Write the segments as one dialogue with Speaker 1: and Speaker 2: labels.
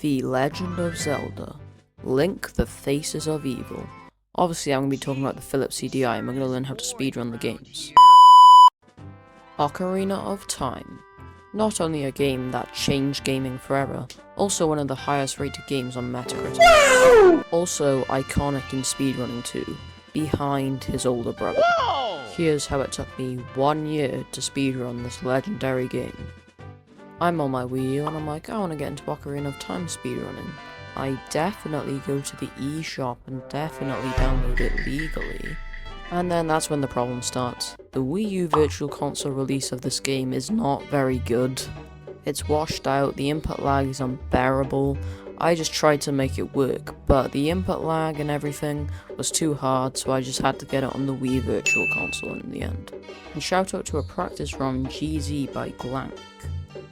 Speaker 1: The Legend of Zelda. Link the Faces of Evil. Obviously I'm going to be talking about the Philips CDI and we're going to learn how to speedrun the games. Ocarina of Time. Not only a game that changed gaming forever, also one of the highest rated games on Metacritic. Also iconic in speedrunning too, behind his older brother. Here's how it took me 1 year to speedrun this legendary game. I'm on my Wii U and I'm like, I want to get into Ocarina of Time speedrunning. I definitely go to the eShop and definitely download it legally. And then that's when the problem starts. The Wii U Virtual Console release of this game is not very good. It's washed out, the input lag is unbearable. I just tried to make it work, but the input lag and everything was too hard, so I just had to get it on the Wii Virtual Console in the end. And shout out to a practice ROM GZ by Glank.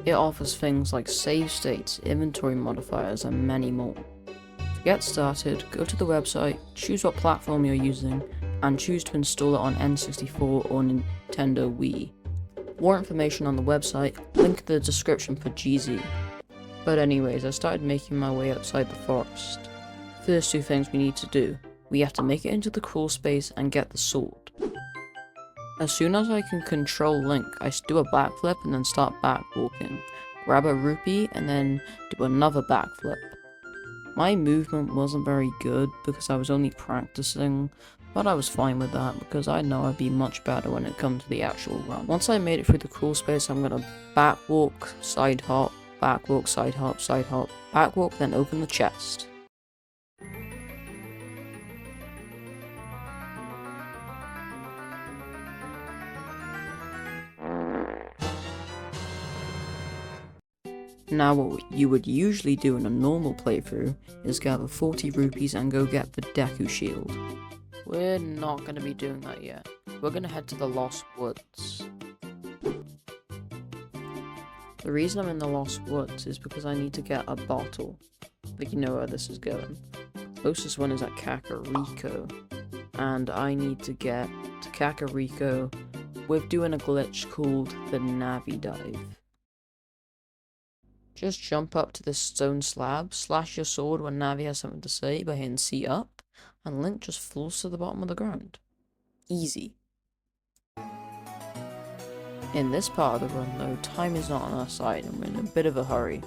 Speaker 1: It offers things like save states, inventory modifiers, and many more. To get started, go to the website, choose what platform you're using, and choose to install it on N64 or Nintendo Wii. More information on the website, link in the description for GZ. But anyways, I started making my way outside the forest. First two things we need to do. We have to make it into the crawl space and get the sword. As soon as I can control Link, I do a backflip and then start backwalking. Grab a rupee and then do another backflip. My movement wasn't very good because I was only practicing, but I was fine with that because I know I'd be much better when it comes to the actual run. Once I made it through the crawl space, I'm gonna backwalk, side hop, backwalk, side hop, backwalk, then open the chest. Now what you would usually do in a normal playthrough is gather 40 rupees and go get the Deku Shield. We're not going to be doing that yet. We're going to head to the Lost Woods. The reason I'm in the Lost Woods is because I need to get a bottle. But you know where this is going. The closest one is at Kakariko. And I need to get to Kakariko with doing a glitch called the Navi Dive. Just jump up to this stone slab, slash your sword when Navi has something to say by hitting C up, and Link just falls to the bottom of the ground. Easy. In this part of the run though, time is not on our side and we're in a bit of a hurry,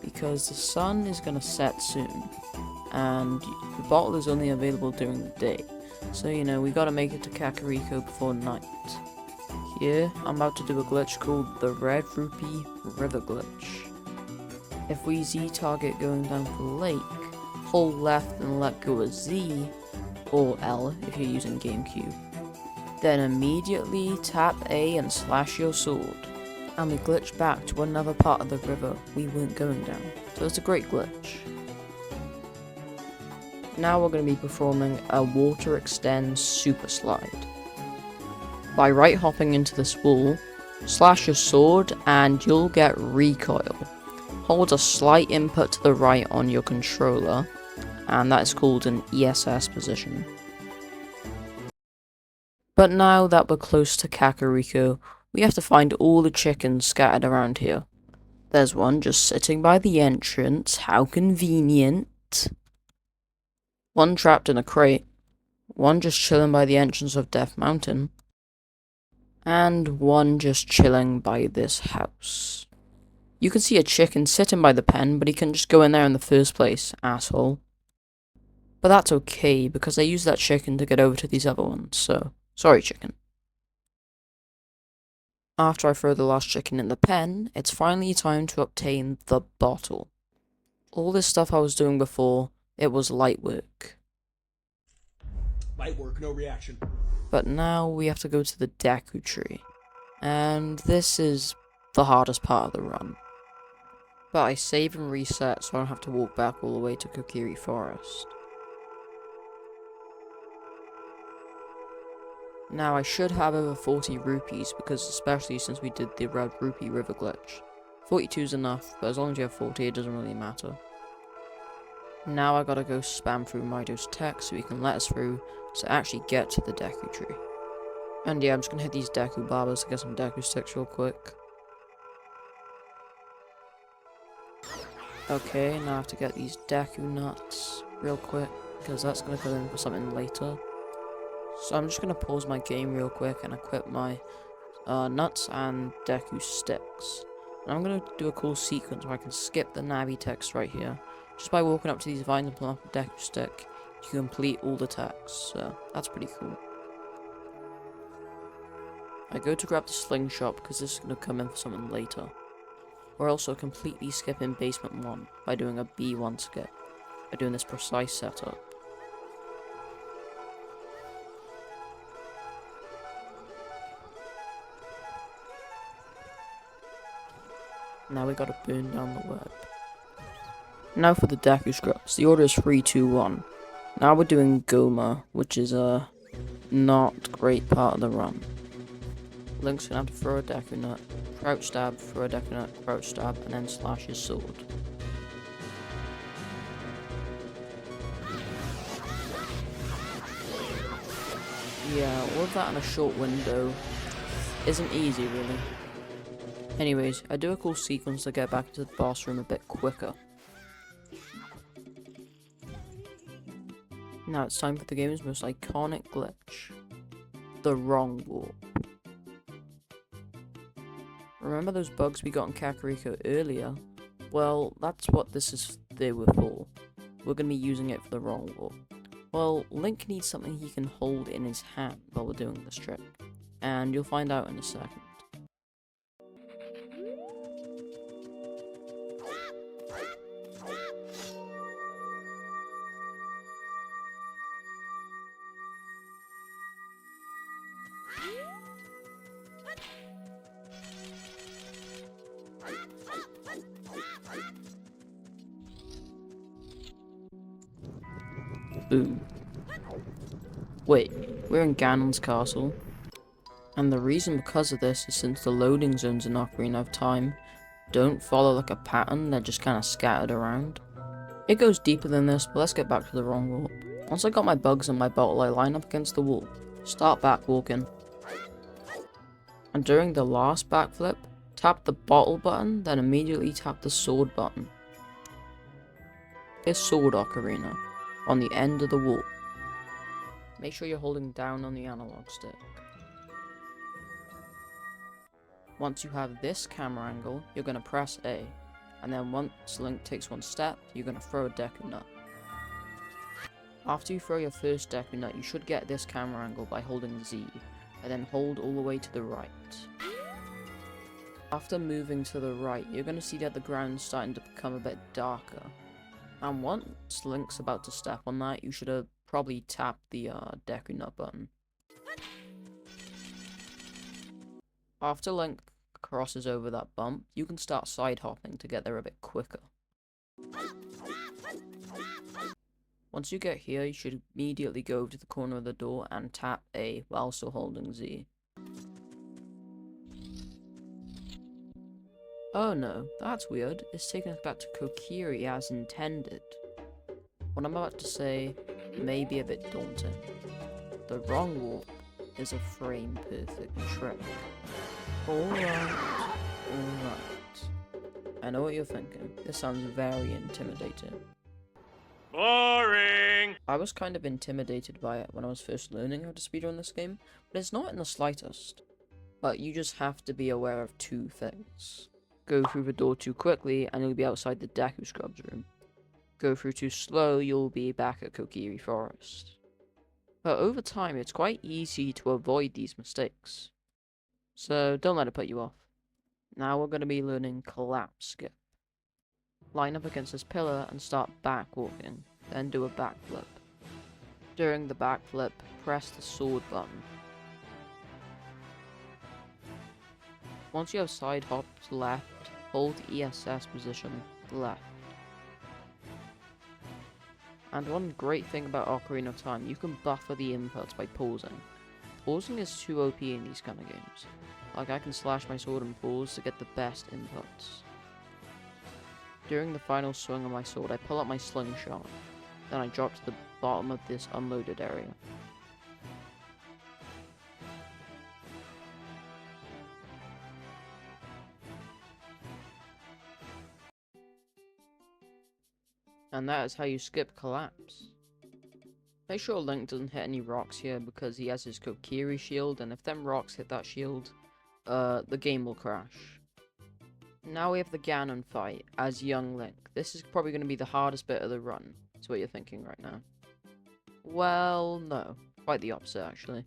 Speaker 1: because the sun is going to set soon, and the bottle is only available during the day, so you know, we gotta make it to Kakariko before night. Here, I'm about to do a glitch called the Red Rupee River Glitch. If we Z-target going down the lake, hold left and let go of Z, or L if you're using GameCube. Then immediately tap A and slash your sword, and we glitch back to another part of the river we weren't going down, so it's a great glitch. Now we're going to be performing a water extend super slide. By right hopping into this wall, slash your sword and you'll get recoil. Hold a slight input to the right on your controller, and that is called an ESS position. But now that we're close to Kakariko, we have to find all the chickens scattered around here. There's one just sitting by the entrance, how convenient. One trapped in a crate, one just chilling by the entrance of Death Mountain, and one just chilling by this house. You can see a chicken sitting by the pen, but he couldn't just go in there in the first place, asshole. But that's okay, because I used that chicken to get over to these other ones, so sorry chicken. After I throw the last chicken in the pen, it's finally time to obtain the bottle. All this stuff I was doing before, it was light work.
Speaker 2: Light work, no reaction.
Speaker 1: But now we have to go to the Deku Tree, and this is the hardest part of the run. But I save and reset so I don't have to walk back all the way to Kokiri Forest. Now I should have over 40 rupees because especially since we did the Red Rupee River Glitch. 42 is enough, but as long as you have 40 it doesn't really matter. Now I gotta go spam through Mido's text so he can let us through to actually get to the Deku Tree. And yeah, I'm just gonna hit these Deku Barbers to get some Deku sticks real quick. Okay, now I have to get these Deku nuts real quick, because that's going to come in for something later. So I'm just going to pause my game real quick and equip my nuts and Deku sticks. And I'm going to do a cool sequence where I can skip the Navi text right here. Just by walking up to these vines and pulling off a Deku stick, you can complete all the text, so that's pretty cool. I go to grab the slingshot because this is going to come in for something later. We're also completely skipping basement 1 by doing a B1 skip, by doing this precise setup. Now we gotta burn down the web. Now for the Deku scrubs, the order is 3, 2, 1. Now we're doing Goma, which is a not great part of the run. Link's gonna have to throw a Deku nut, crouch stab, throw a Deku nut, crouch stab, and then slash his sword. Yeah, all of that in a short window isn't easy really. Anyways, I do a cool sequence to get back into the boss room a bit quicker. Now it's time for the game's most iconic glitch. The wrong warp. Remember those bugs we got in Kakariko earlier? Well, that's what they were for. We're going to be using it for the wrong warp. Well, Link needs something he can hold in his hand while we're doing this trick. And you'll find out in a second. Boom. Wait, we're in Ganon's castle. And the reason because of this is since the loading zones in Ocarina of Time don't follow like a pattern, they're just kind of scattered around. It goes deeper than this, but let's get back to the wrong warp. Once I got my bugs and my bottle, I line up against the wall. Start back walking. And during the last backflip, tap the bottle button, then immediately tap the sword button. This sword ocarina on the end of the warp. Make sure you're holding down on the analog stick. Once you have this camera angle, you're going to press A, and then once Link takes one step, you're going to throw a Deku nut. After you throw your first Deku nut, you should get this camera angle by holding Z, and then hold all the way to the right. After moving to the right, you're going to see that the ground's starting to become a bit darker. And once Link's about to step on that, you should have probably tapped the Deku nut button. After Link crosses over that bump, you can start side hopping to get there a bit quicker. Once you get here, you should immediately go to the corner of the door and tap A while still holding Z. Oh no, that's weird. It's taking us back to Kokiri as intended. What I'm about to say may be a bit daunting. The wrong warp is a frame perfect trick. Alright. I know what you're thinking. This sounds very intimidating.
Speaker 3: Boring!
Speaker 1: I was kind of intimidated by it when I was first learning how to speedrun this game, but it's not in the slightest. But you just have to be aware of two things. Go through the door too quickly and you'll be outside the Deku Scrubs room. Go through too slow, you'll be back at Kokiri Forest. But over time, it's quite easy to avoid these mistakes. So don't let it put you off. Now we're going to be learning Collapse Skip. Line up against this pillar and start back walking, then do a backflip. During the backflip, press the sword button. Once you have side hopped left, hold ESS position left. And one great thing about Ocarina of Time, you can buffer the inputs by pausing. Pausing is too OP in these kind of games. Like I can slash my sword and pause to get the best inputs. During the final swing of my sword, I pull out my slingshot. Then I drop to the bottom of this unloaded area. And that is how you skip collapse. Make sure Link doesn't hit any rocks here because he has his Kokiri shield, and if them rocks hit that shield, the game will crash. Now we have the Ganon fight as young Link. This is probably going to be the hardest bit of the run. That's what you're thinking right now. Well, no. Quite the opposite, actually.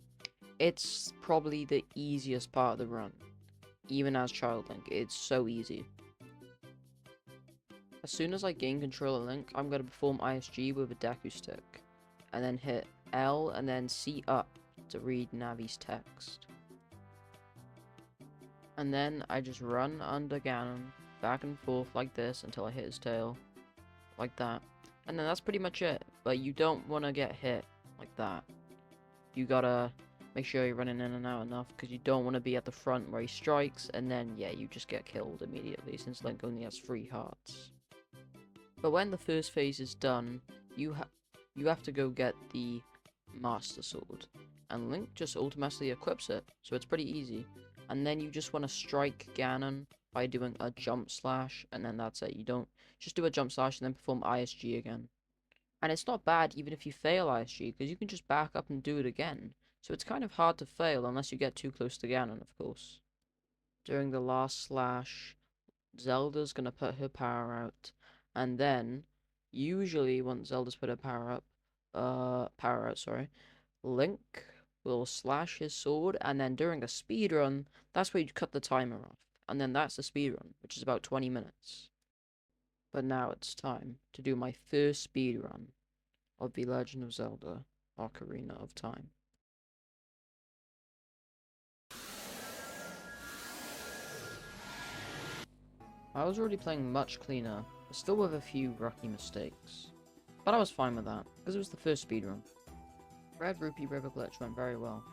Speaker 1: It's probably the easiest part of the run. Even as Child Link, it's so easy. As soon as I gain control of Link, I'm going to perform ISG with a Deku Stick. And then hit L and then C up to read Navi's text. And then I just run under Ganon, back and forth like this until I hit his tail. Like that. And then that's pretty much it. But you don't want to get hit like that. You gotta make sure you're running in and out enough, because you don't want to be at the front where he strikes, and then, yeah, you just get killed immediately, since Link only has 3 hearts. But when the first phase is done, you have to go get the Master Sword. And Link just automatically equips it, so it's pretty easy. And then you just want to strike Ganon by doing a jump slash, and then that's it. You don't just do a jump slash and then perform ISG again. And it's not bad even if you fail ISG, because you can just back up and do it again. So it's kind of hard to fail unless you get too close to Ganon, of course. During the last slash, Zelda's gonna put her power out, and then, usually once Zelda's put her power out, Link will slash his sword, and then during a speedrun, that's where you cut the timer off. And then that's the speedrun, which is about 20 minutes. But now it's time to do my first speedrun of The Legend of Zelda: Ocarina of Time. I was already playing much cleaner, but still with a few rookie mistakes. But I was fine with that, because it was the first speedrun. Red Rupee River Glitch went very well.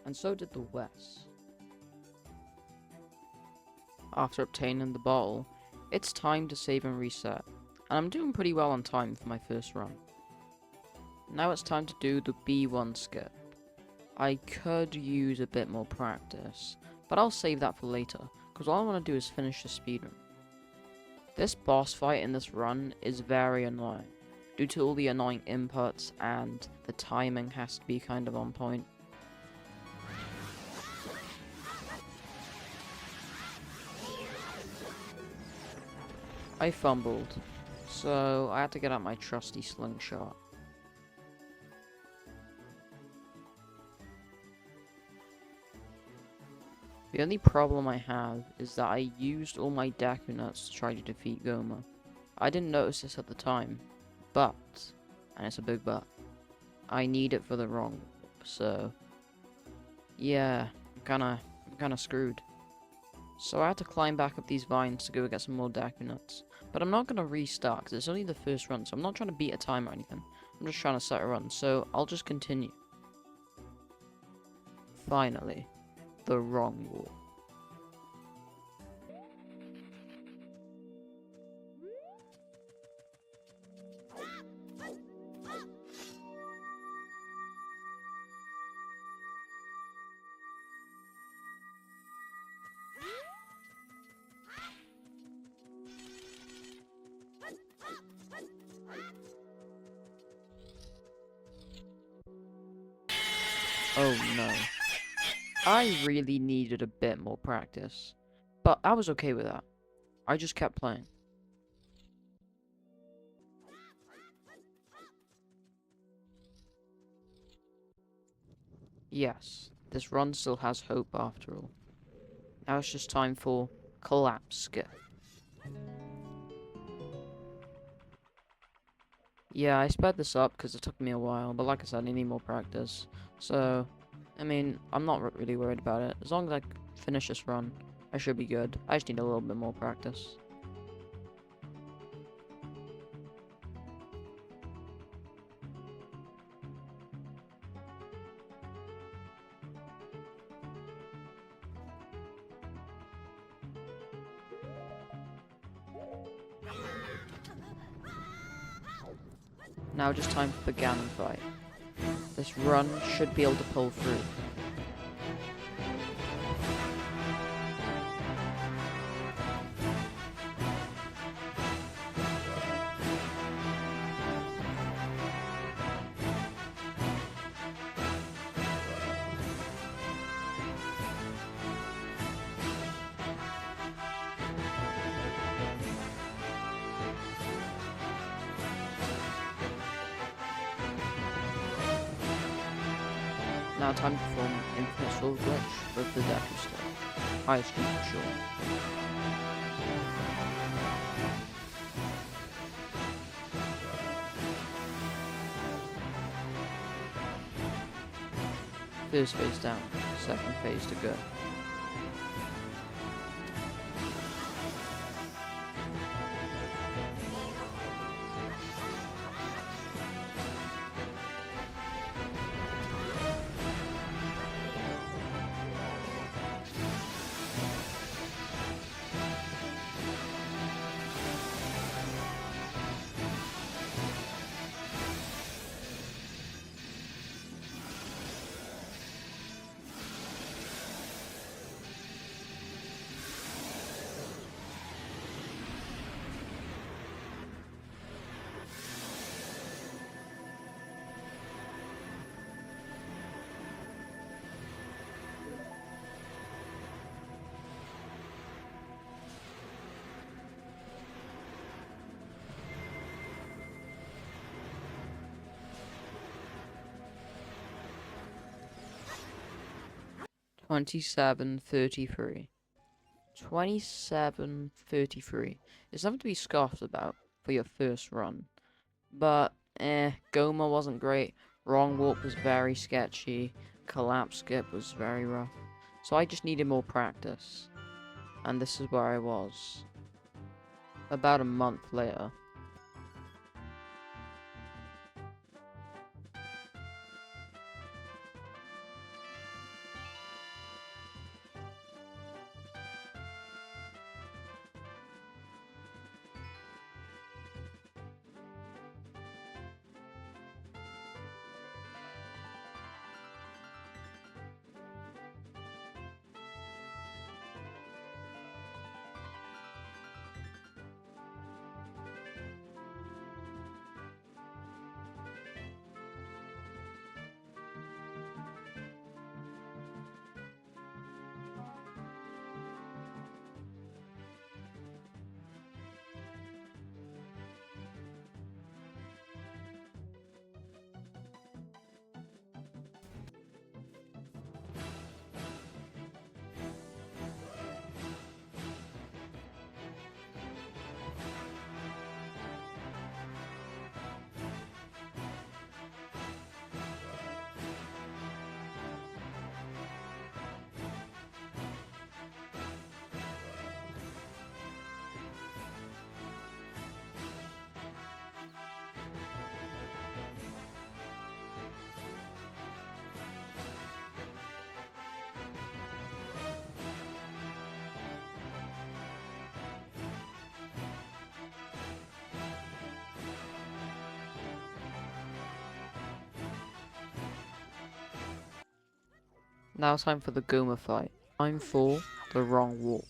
Speaker 1: And so did the West. After obtaining the bottle, it's time to save and reset, and I'm doing pretty well on time for my first run. Now it's time to do the B1 skip. I could use a bit more practice, but I'll save that for later, because all I want to do is finish the speedrun. This boss fight in this run is very annoying, due to all the annoying inputs, and the timing has to be kind of on point. I fumbled, so I had to get out my trusty slingshot. The only problem I have is that I used all my Deku Nuts to try to defeat Goma. I didn't notice this at the time, but, and it's a big but, I need it for the wrong, so, yeah, I'm kinda screwed. So I had to climb back up these vines to go get some more Deku Nuts. But I'm not going to restart, because it's only the first run, so I'm not trying to beat a time or anything. I'm just trying to set a run, so I'll just continue. Finally, the wrong wall. Oh no. I really needed a bit more practice, but I was okay with that. I just kept playing. Yes, this run still has hope after all. Now it's just time for collapse skip. Yeah, I sped this up because it took me a while, but like I said, I need more practice. So, I mean, I'm not really worried about it. As long as I finish this run, I should be good. I just need a little bit more practice. Now just time for the Ganon fight. This run should be able to pull through. Now time to perform Infinite Sword Glitch with the Deku Stick. Highest speed for sure. First phase down, second phase to go. $27.33. $27.33 is something to be scoffed about for your first run. But, Goma wasn't great. Wrong Warp was very sketchy. Collapse Skip was very rough. So I just needed more practice. And this is where I was. About a month later. Now it's time for the Goma fight. Time for the Wrong Warp.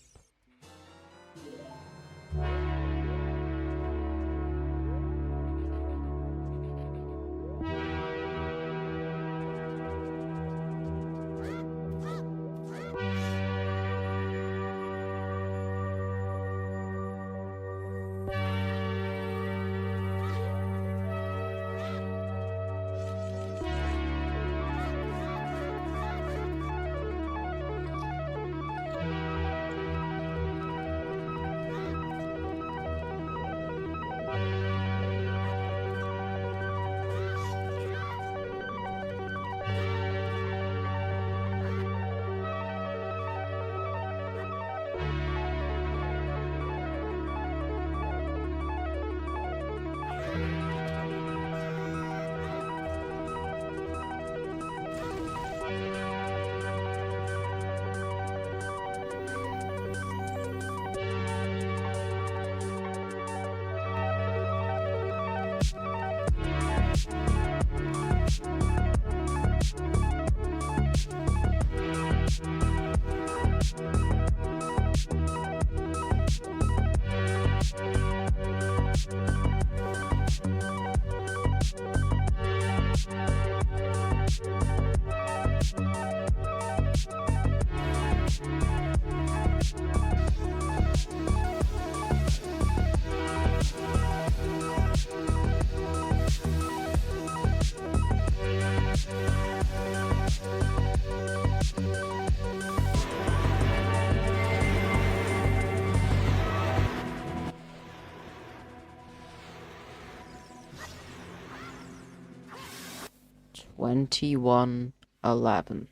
Speaker 1: 2111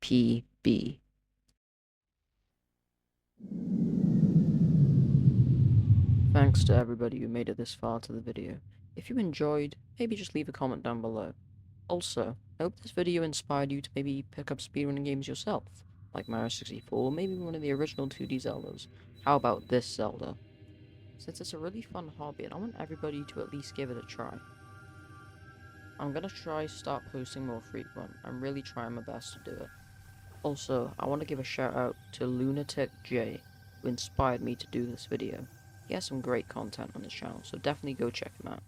Speaker 1: PB. Thanks to everybody who made it this far to the video. If you enjoyed, maybe just leave a comment down below. Also, I hope this video inspired you to maybe pick up speedrunning games yourself, like Mario 64, maybe one of the original 2D Zeldas. How about this Zelda? Since it's a really fun hobby and I want everybody to at least give it a try. I'm gonna try start posting more frequent. I'm really trying my best to do it. Also, I want to give a shout out to Lunatic J, who inspired me to do this video. He has some great content on his channel, so definitely go check him out.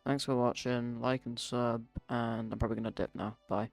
Speaker 1: Thanks for watching, like and sub, and I'm probably gonna dip now. Bye.